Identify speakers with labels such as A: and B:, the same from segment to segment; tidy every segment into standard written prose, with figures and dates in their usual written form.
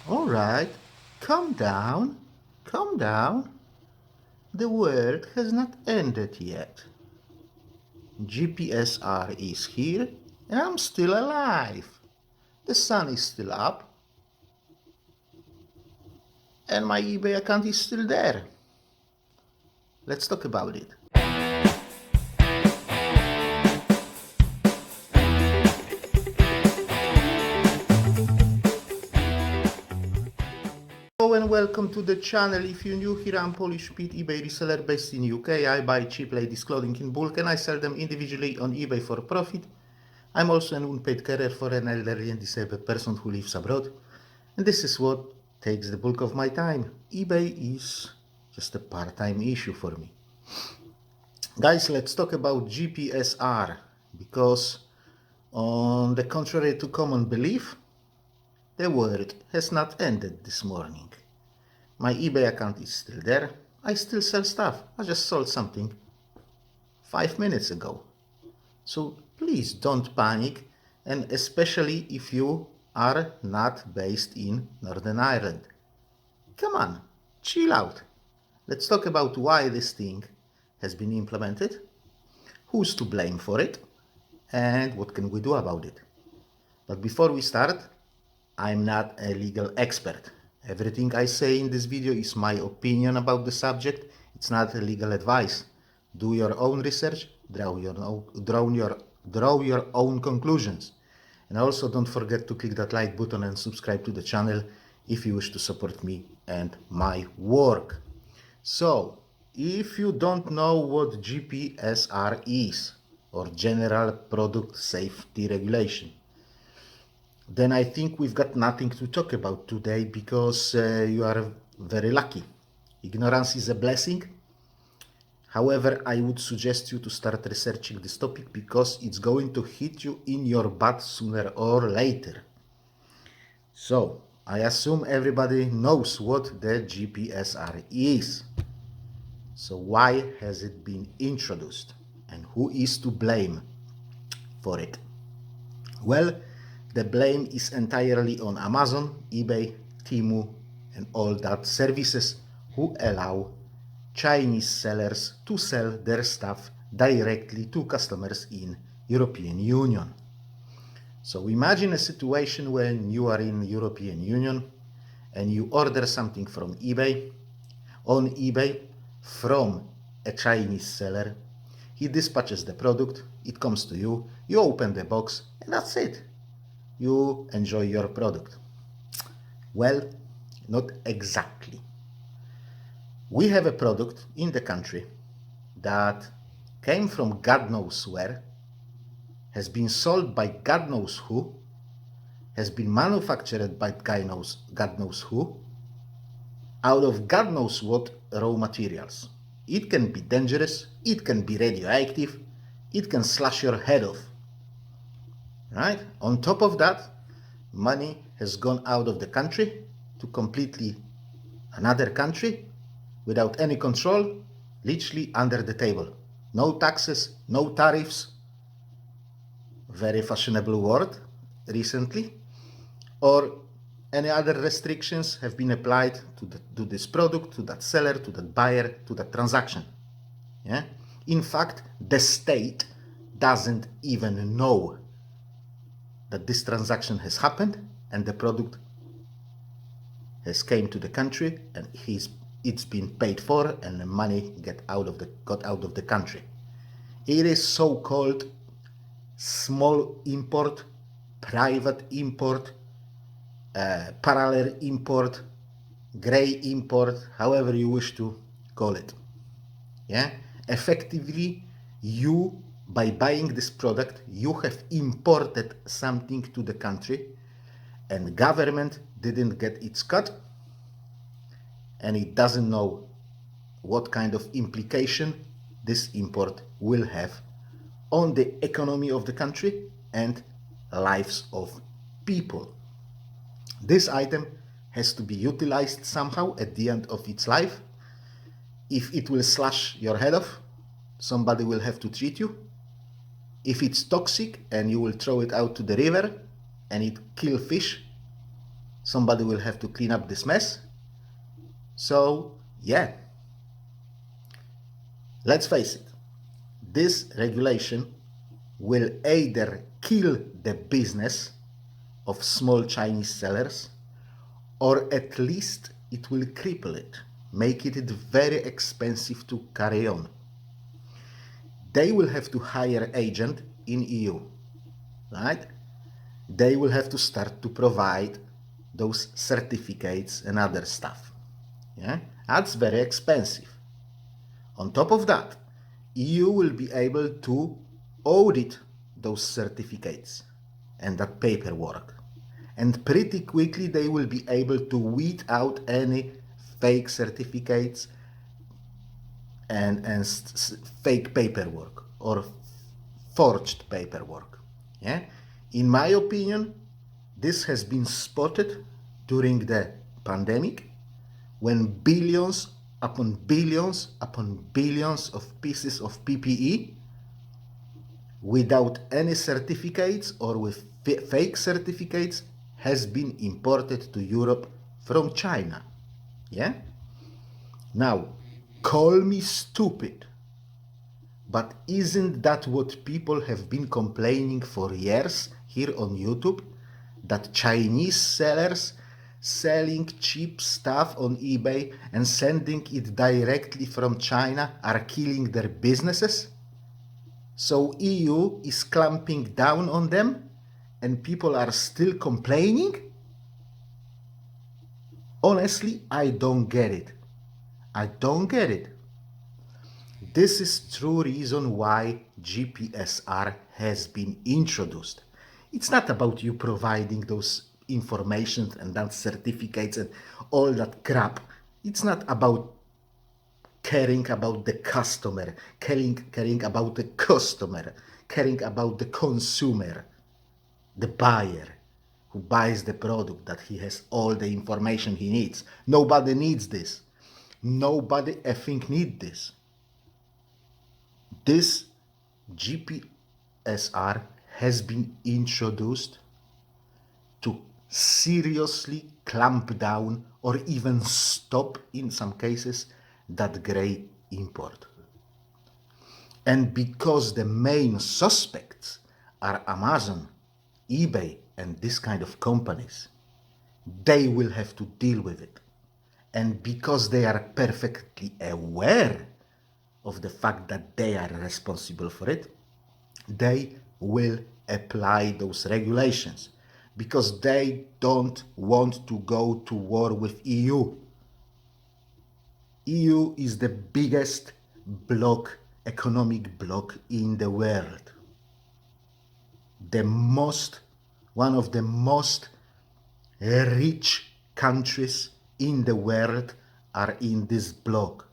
A: All right, calm down, calm down. The world has not ended yet. GPSR is here and I'm still alive. The sun is still up and my eBay account is still there. Let's talk about it. Hello and welcome to the channel. If you're new here, I'm Polish Pete, eBay reseller based in UK. I buy cheap ladies clothing in bulk and I sell them individually on eBay for profit. I'm also an unpaid carer for an elderly and disabled person who lives abroad. And this is what takes the bulk of my time. eBay is just a part-time issue for me. Guys, let's talk about GPSR because on the contrary to common belief, the world has not ended this morning. My eBay account is still there. I still sell stuff. I just sold something 5 minutes ago. So please don't panic, and especially if you are not based in Northern Ireland. Come on, chill out. Let's talk about why this thing has been implemented, who's to blame for it, and what can we do about it. But before we start, I'm not a legal expert. Everything I say in this video is my opinion about the subject. It's not a legal advice. Do your own research, draw your own conclusions. And also don't forget to click that like button and subscribe to the channel if you wish to support me and my work. So, if you don't know what GPSR is, or General Product Safety Regulation, then I think we've got nothing to talk about today because you are very lucky. Ignorance is a blessing. However, I would suggest you to start researching this topic because it's going to hit you in your butt sooner or later. So, I assume everybody knows what the GPSR is. So why has it been introduced and who is to blame for it? Well, the blame is entirely on Amazon, eBay, Temu, and all that services who allow Chinese sellers to sell their stuff directly to customers in European Union. So imagine a situation when you are in European Union and you order something from eBay, on eBay, from a Chinese seller. He dispatches the product, it comes to you, you open the box, and that's it. You enjoy your product. Well, not exactly. We have a product in the country that came from God knows where, has been sold by God knows who, has been manufactured by God knows who, out of God knows what raw materials. It can be dangerous, it can be radioactive, it can slash your head off. Right? On top of that, money has gone out of the country to completely another country without any control, literally under the table. No taxes, no tariffs, very fashionable word recently, or any other restrictions have been applied to this product, to that seller, to that buyer, to that transaction. Yeah? In fact, the state doesn't even know that this transaction has happened and the product has came to the country and it's been paid for and the money got out of the country. It is so-called small import, private import, parallel import, gray import, however you wish to call it. Yeah, effectively, you, by buying this product, you have imported something to the country and the government didn't get its cut and it doesn't know what kind of implication this import will have on the economy of the country and lives of people. This item has to be utilized somehow at the end of its life. If it will slash your head off, somebody will have to treat you. If it's toxic and you will throw it out to the river and it kill fish, Somebody will have to clean up this mess. So, yeah, let's face it, this regulation will either kill the business of small Chinese sellers, or at least it will cripple it, make it very expensive to carry on. They will have to hire agent in EU, right? They will have to start to provide those certificates and other stuff. Yeah, that's very expensive. On top of that, EU will be able to audit those certificates and that paperwork. And pretty quickly they will be able to weed out any fake certificates and fake paperwork or forged paperwork. Yeah? In my opinion, this has been spotted during the pandemic, when billions upon billions upon billions of pieces of PPE without any certificates or with fake certificates has been imported to Europe from China. Yeah? Now, call me stupid, but isn't that what people have been complaining for years here on YouTube? That Chinese sellers selling cheap stuff on eBay and sending it directly from China are killing their businesses? So EU is clamping down on them and people are still complaining? Honestly, I don't get it. I don't get it. This is true reason why GPSR has been introduced. It's not about you providing those information and that certificates and all that crap. It's not about caring about the customer, caring about the customer, caring about the consumer, the buyer who buys the product, that he has all the information he needs. Nobody needs this. Nobody effing needs this. This GPSR has been introduced to seriously clamp down or even stop, in some cases, that grey import. And because the main suspects are Amazon, eBay, and this kind of companies, they will have to deal with it. And because they are perfectly aware of the fact that they are responsible for it, they will apply those regulations because they don't want to go to war with EU. EU is the biggest economic bloc in the world. One of the most rich countries in the world are in this bloc.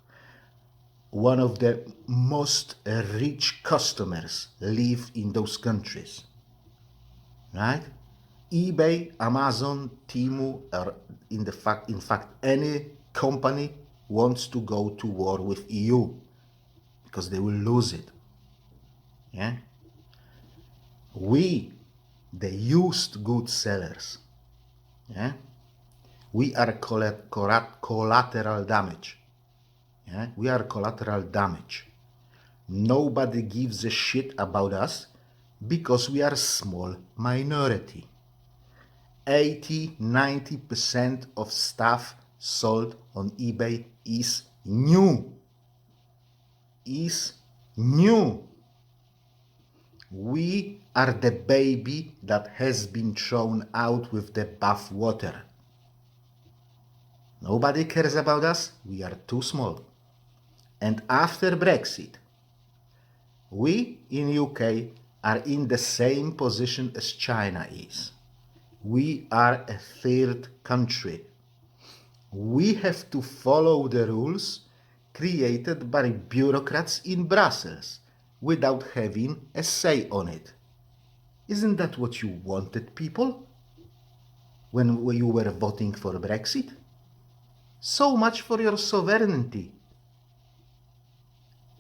A: One of the most rich customers live in those countries, right? eBay, Amazon, Temu are in fact any company wants to go to war with EU because they will lose it. Yeah, we, the used goods sellers, yeah, we are collateral damage. Yeah? We are collateral damage. Nobody gives a shit about us because we are a small minority. 80-90% of stuff sold on eBay is new. We are the baby that has been thrown out with the bath water. Nobody cares about us. We are too small. And after Brexit, we in UK are in the same position as China is. We are a third country. We have to follow the rules created by bureaucrats in Brussels without having a say on it. Isn't that what you wanted, people, when you were voting for Brexit? So much for your sovereignty.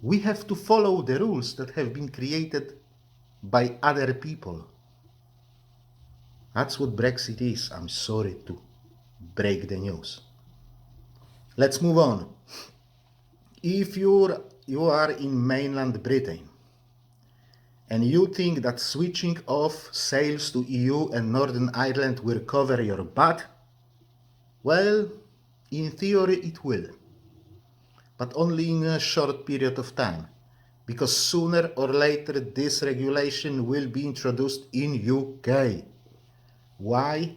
A: We have to follow the rules that have been created by other people. That's what Brexit is, I'm sorry to break the news. Let's move on. If you are in mainland Britain and you think that switching off sales to EU and Northern Ireland will cover your butt, well, in theory it will, but only in a short period of time, because sooner or later this regulation will be introduced in UK. Why?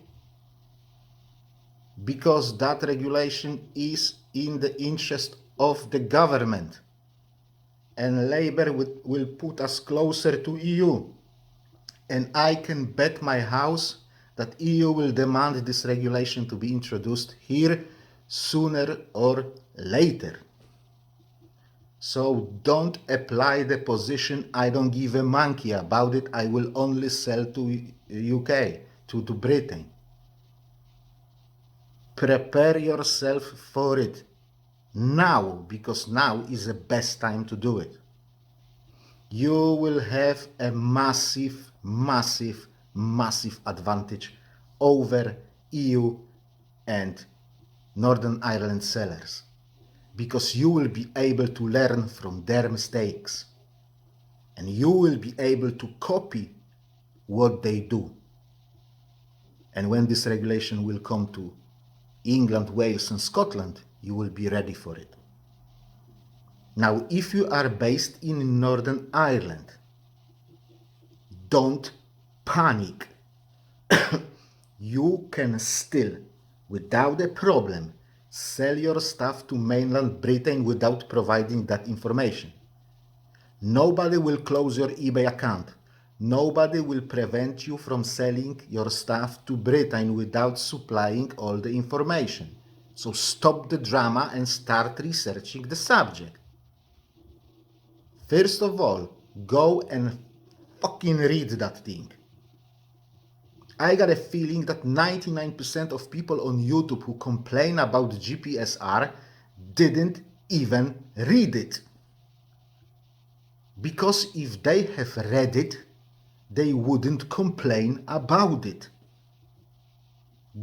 A: Because that regulation is in the interest of the government, and Labour will put us closer to EU. And I can bet my house that EU will demand this regulation to be introduced here sooner or later. So don't apply the position, I don't give a monkey about it, I will only sell to UK, to Britain. Prepare yourself for it now, because now is the best time to do it. You will have a massive advantage over EU and Northern Ireland sellers, because you will be able to learn from their mistakes and you will be able to copy what they do. And when this regulation will come to England, Wales and Scotland, you will be ready for it. Now, if you are based in Northern Ireland, don't panic. You can still, without a problem, sell your stuff to mainland Britain without providing that information. Nobody will close your eBay account. Nobody will prevent you from selling your stuff to Britain without supplying all the information. So stop the drama and start researching the subject. First of all, go and fucking read that thing. I got a feeling that 99% of people on YouTube who complain about GPSR didn't even read it. Because if they have read it, they wouldn't complain about it.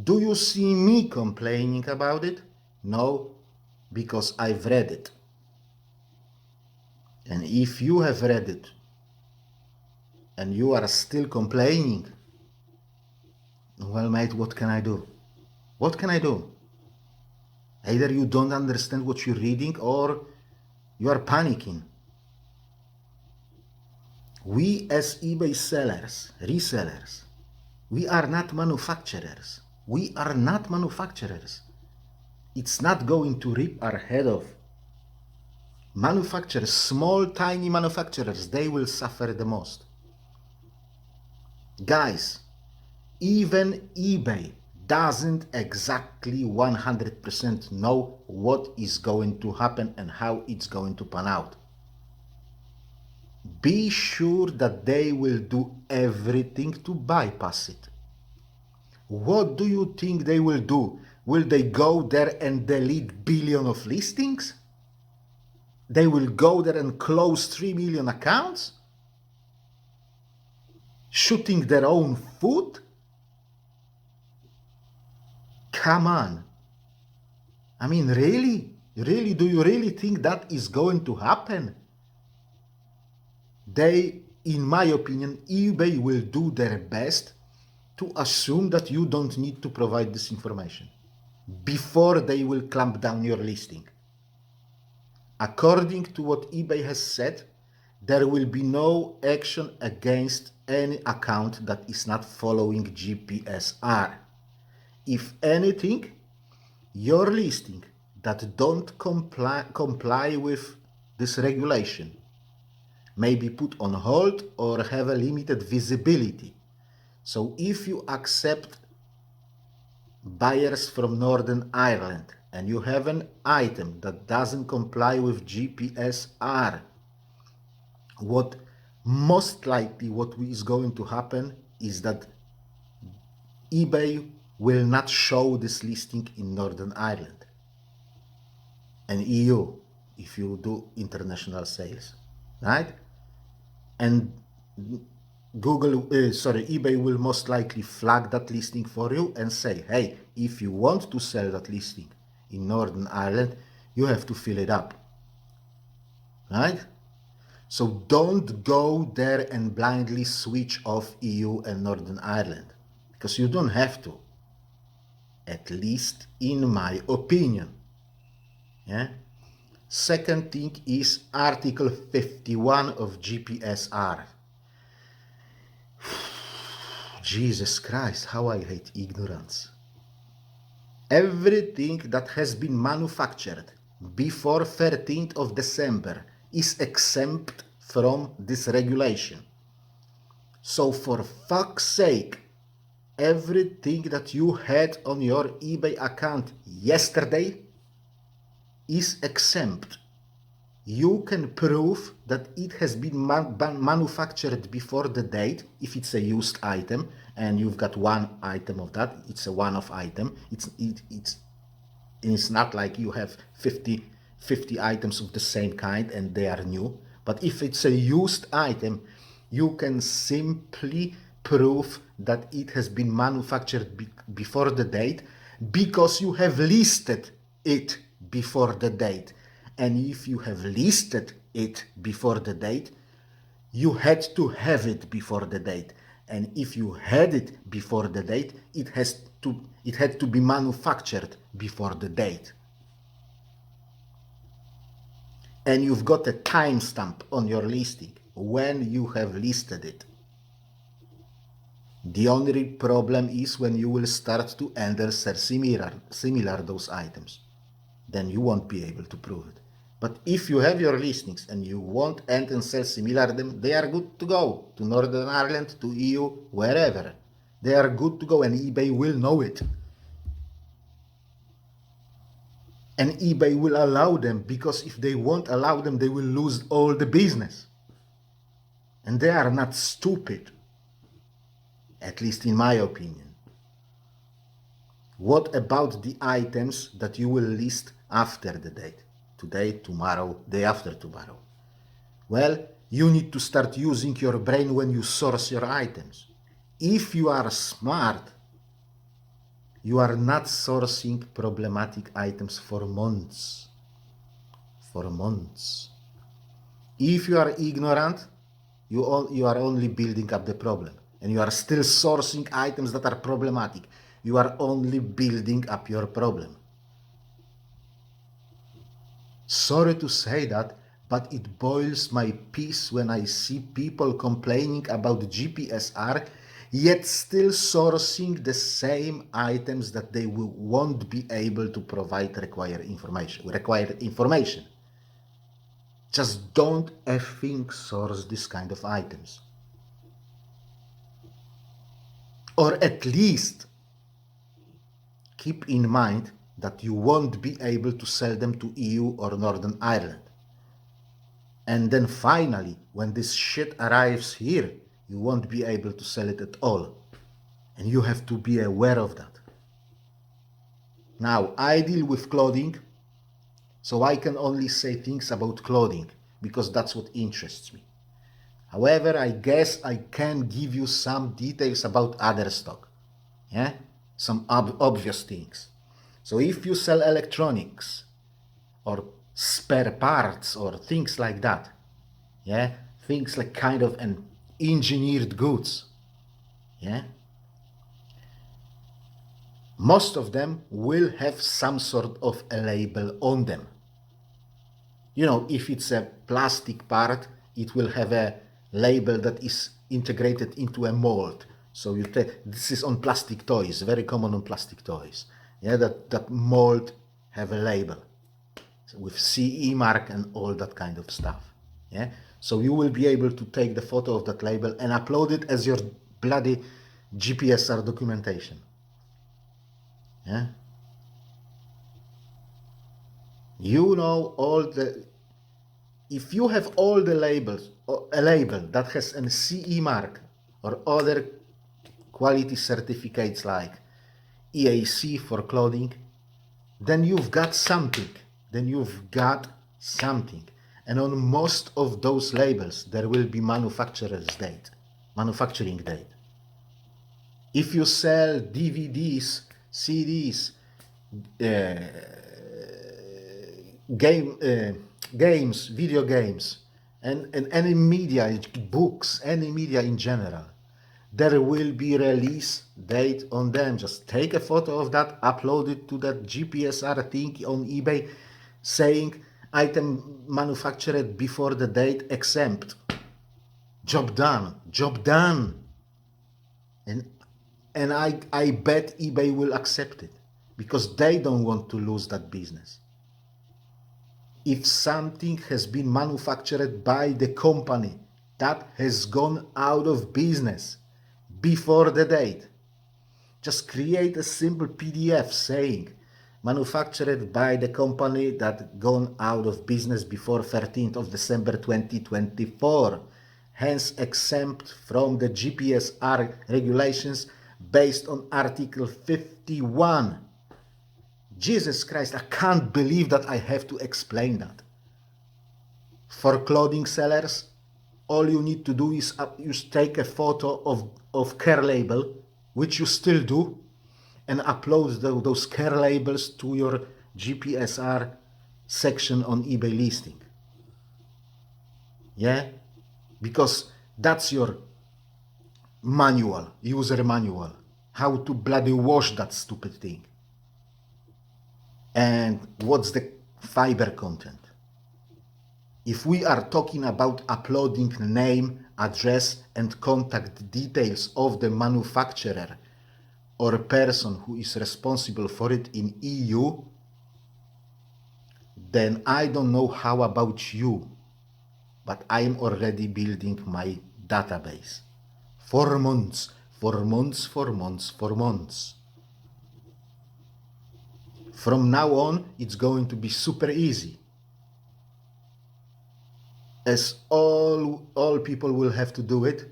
A: Do you see me complaining about it? No, because I've read it. And if you have read it and you are still complaining, well, mate, what can I do? What can I do? Either you don't understand what you're reading or you are panicking. We as eBay sellers, resellers, we are not manufacturers. We are not manufacturers. It's not going to rip our head off. Manufacturers, small, tiny manufacturers, they will suffer the most. Guys, even eBay doesn't exactly 100% know what is going to happen and how it's going to pan out. Be sure that they will do everything to bypass it. What do you think they will do? Will they go there and delete billion of listings? They will go there and close 3 million accounts? Shooting their own foot? Come on. I mean, really? Really? Do you really think that is going to happen? They, in my opinion, eBay will do their best to assume that you don't need to provide this information before they will clamp down your listing. According to what eBay has said, there will be no action against any account that is not following GPSR. If anything, your listing that don't comply with this regulation may be put on hold or have a limited visibility. So if you accept buyers from Northern Ireland and you have an item that doesn't comply with GPSR, what most likely what is going to happen is that eBay will not show this listing in Northern Ireland and EU if you do international sales, right? And eBay will most likely flag that listing for you and say, hey, if you want to sell that listing in Northern Ireland, you have to fill it up, right? So don't go there and blindly switch off EU and Northern Ireland, because you don't have to, at least in my opinion. Yeah. Second thing is Article 51 of GPSR. Jesus Christ, how I hate ignorance. Everything that has been manufactured before 13th of December is exempt from this regulation. So for fuck's sake, everything that you had on your eBay account yesterday is exempt. You can prove that it has been manufactured before the date if it's a used item and you've got one item of that. It's a one-off item. It's not like you have 50 items of the same kind and they are new. But if it's a used item, you can simply prove that it has been manufactured before the date because you have listed it before the date. And if you have listed it before the date, you had to have it before the date. And if you had it before the date, it had to be manufactured before the date. And you've got a timestamp on your listing when you have listed it. The only problem is when you will start to enter similar those items. Then you won't be able to prove it. But if you have your listings and you won't enter and sell similar them, they are good to go to Northern Ireland, to EU, wherever. They are good to go and eBay will know it. And eBay will allow them, because if they won't allow them, they will lose all the business. And they are not stupid, at least in my opinion. What about the items that you will list after the date? Today, tomorrow, day after tomorrow. Well, you need to start using your brain when you source your items. If you are smart, you are not sourcing problematic items for months. For months. If you are ignorant, you are only building up the problem. And you are still sourcing items that are problematic. You are only building up your problem. Sorry to say that, but it boils my piss when I see people complaining about GPSR, yet still sourcing the same items that they won't be able to provide required information. Just don't effing source this kind of items. Or at least keep in mind that you won't be able to sell them to EU or Northern Ireland. And then finally, when this shit arrives here, you won't be able to sell it at all. And you have to be aware of that. Now, I deal with clothing, so I can only say things about clothing, because that's what interests me. However, I guess I can give you some details about other stock. Yeah? Some obvious things. So if you sell electronics or spare parts or things like that, yeah, things like kind of an engineered goods, yeah, most of them will have some sort of a label on them. You know, if it's a plastic part, it will have a label that is integrated into a mold. So you this is on plastic toys, very common on plastic toys. Yeah, that mold have a label with CE mark and all that kind of stuff. Yeah, so you will be able to take the photo of that label and upload it as your bloody GPSR documentation. Yeah, you know all the. If you have all the labels, or a label that has a CE mark or other quality certificates like EAC for clothing, then you've got something. And on most of those labels, there will be manufacturer's date. manufacturing date. If you sell DVDs, CDs, games, video games, and any media, books, any media in general, there will be release date on them. Just take a photo of that, upload it to that GPSR thing on eBay saying item manufactured before the date exempt. Job done, job done. And I bet eBay will accept it because they don't want to lose that business. If something has been manufactured by the company that has gone out of business before the date, just create a simple PDF saying manufactured by the company that gone out of business before 13th of December 2024, hence exempt from the GPSR regulations based on Article 51. Jesus Christ, I can't believe that I have to explain that. For clothing sellers, all you need to do is you take a photo of care label, which you still do, and upload those care labels to your GPSR section on eBay listing. Yeah? Because that's your manual, user manual, how to bloody wash that stupid thing. And what's the fiber content? If we are talking about uploading name, address, and contact details of the manufacturer or person who is responsible for it in EU, then I don't know how about you, but I'm already building my database. 4 months, 4 months, 4 months, 4 months. From now on, it's going to be super easy, as all people will have to do it.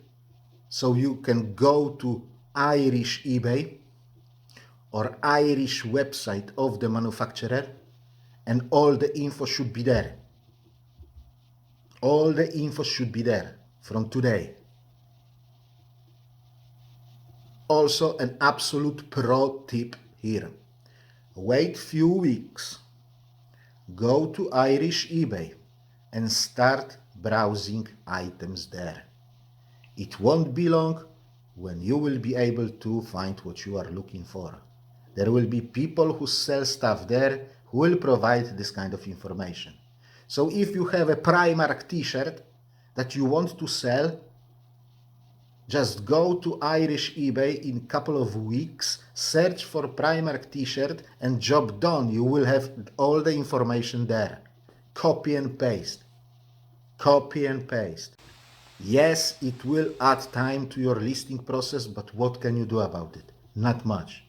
A: So you can go to Irish eBay or Irish website of the manufacturer, and all the info should be there. All the info should be there from today. Also, an absolute pro tip here. Wait few weeks, go to Irish eBay and start browsing items there. It won't be long when you will be able to find what you are looking for. There will be people who sell stuff there who will provide this kind of information. So if you have a Primark t-shirt that you want to sell, just go to Irish eBay in a couple of weeks, search for Primark t-shirt, and job done. You will have all the information there. Copy and paste. Copy and paste. Yes, it will add time to your listing process, but what can you do about it? Not much.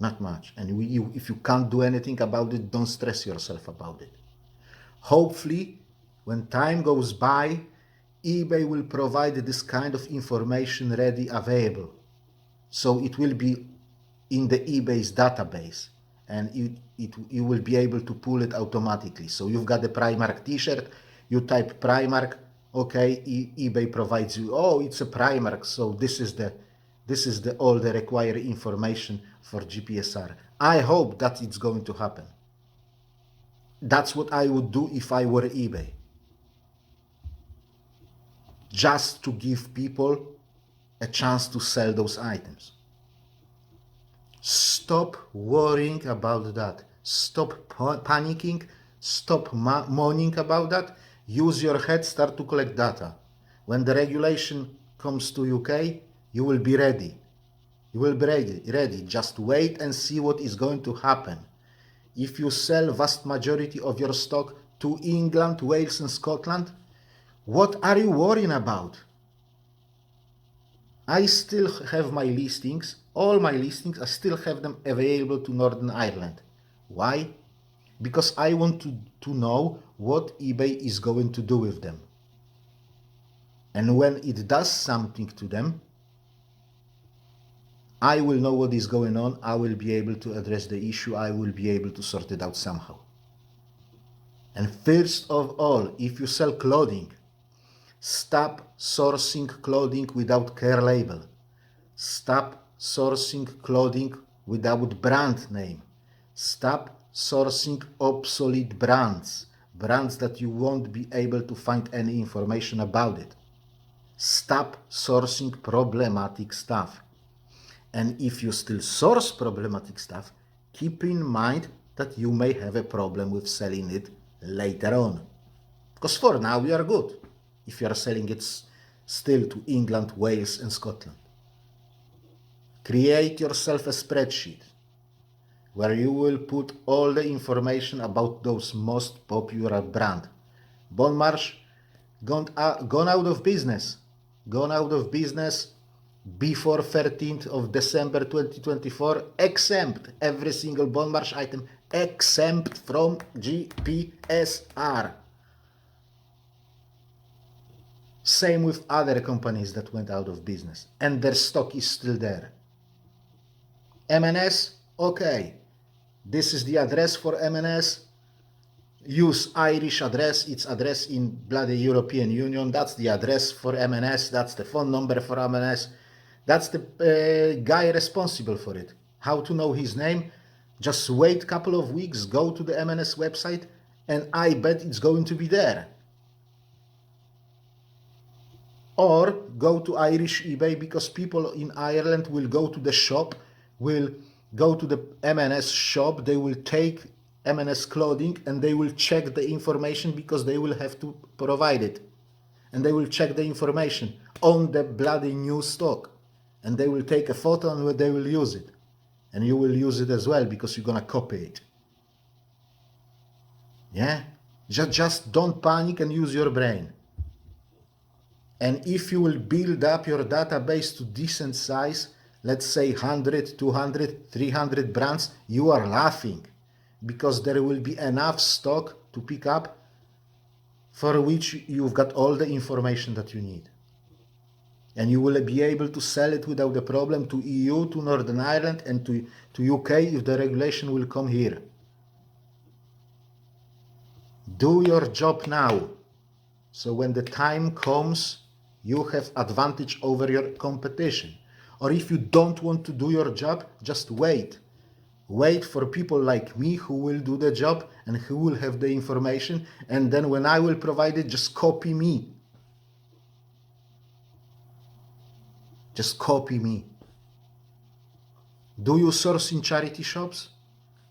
A: Not much. And if you can't do anything about it, don't stress yourself about it. Hopefully, when time goes by, eBay will provide this kind of information ready available. So it will be in the eBay's database, and you will be able to pull it automatically. So you've got the Primark t-shirt, you type Primark, okay, eBay provides you, oh, it's a Primark, so this is all the required information for GPSR. I hope that it's going to happen. That's what I would do if I were eBay. Just to give people a chance to sell those items. Stop worrying about that. Stop panicking. Stop moaning about that. Use your head, start to collect data. When the regulation comes to UK, you will be ready. You will be ready. Just wait and see what is going to happen. If you sell vast majority of your stock to England, Wales, and Scotland, what are you worrying about? I still have my listings, all my listings, I still have them available to Northern Ireland. Why? Because I want to know what eBay is going to do with them. And when it does something to them, I will know what is going on, I will be able to address the issue, I will be able to sort it out somehow. And first of all, if you sell clothing, Stop sourcing clothing without care label. Stop sourcing clothing without brand name. Stop sourcing obsolete brands, brands that you won't be able to find any information about it. Stop sourcing problematic stuff. And if you still source problematic stuff, keep in mind that you may have a problem with selling it later on. Because for now you are good if you are selling it still to England, Wales and Scotland. Create yourself a spreadsheet where you will put all the information about those most popular brands. Bon Marche gone out of business. Gone out of business before 13th of December 2024, exempt every single Bon Marche item, exempt from GPSR. Same with other companies that went out of business and their stock is still there. M&S, okay, this is the address for M&S. Use Irish address, it's address in bloody European Union. That's the address for M&S, that's the phone number for M&S. That's the guy responsible for it. How to know his name? Just wait a couple of weeks, go to the M&S website, and I bet it's going to be there. Or go to Irish eBay, because people in Ireland will go to the shop, will go to the M&S shop, they will take M&S clothing and they will check the information because they will have to provide it. And they will check the information on the bloody new stock. And they will take a photo and they will use it. And you will use it as well because you're gonna copy it. Yeah? Just don't panic and use your brain. And if you will build up your database to decent size, let's say 100, 200, 300 brands, you are laughing. Because there will be enough stock to pick up for which you've got all the information that you need. And you will be able to sell it without a problem to EU, to Northern Ireland and to UK if the regulation will come here. Do your job now. So when the time comes, you have advantage over your competition. Or if you don't want to do your job, just wait. Wait for people like me who will do the job and who will have the information. And then when I will provide it, just copy me. Just copy me. Do you source in charity shops?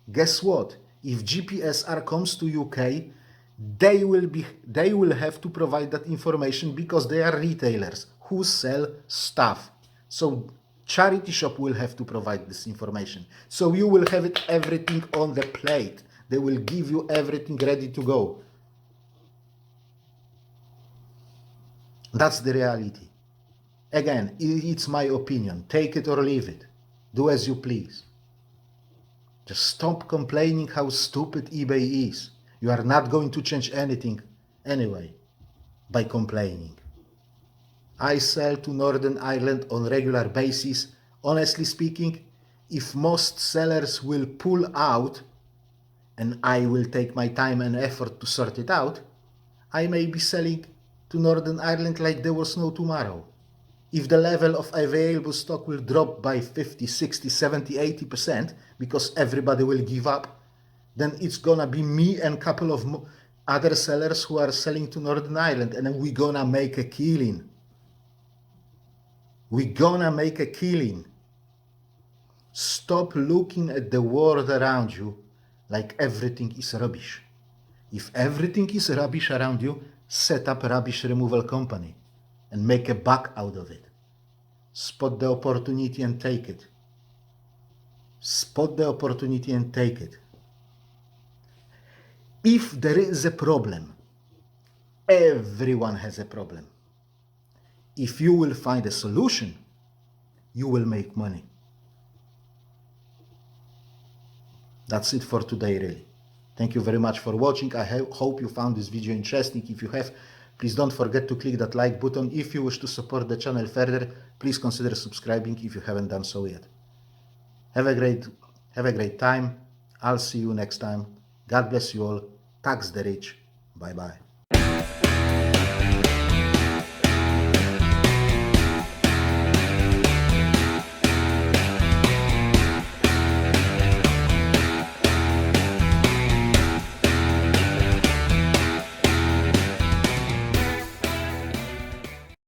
A: Guess what? If GPSR comes to UK, they will have to provide that information because they are retailers who sell stuff. So charity shop will have to provide this information. So you will have everything on the plate. They will give you everything ready to go. That's the reality. Again, it's my opinion. Take it or leave it. Do as you please. Just stop complaining how stupid eBay is. You are not going to change anything anyway by complaining. I sell to Northern Ireland on a regular basis. Honestly speaking, if most sellers will pull out and I will take my time and effort to sort it out, I may be selling to Northern Ireland like there was no tomorrow. If the level of available stock will drop by 50, 60, 70, 80% because everybody will give up, then it's gonna be me and a couple of other sellers who are selling to Northern Ireland, and then we're gonna make a killing. We're gonna make a killing. Stop looking at the world around you like everything is rubbish. If everything is rubbish around you, set up a rubbish removal company and make a buck out of it. Spot the opportunity and take it. Spot the opportunity and take it. If there is a problem, everyone has a problem. If you will find a solution, you will make money. That's it for today, really. Thank you very much for watching. I hope you found this video interesting. If you have, please don't forget to click that like button. If you wish to support the channel further, please consider subscribing if you haven't done so yet. Have a great time. I'll see you next time. God bless you all. Tax the rich. Bye bye.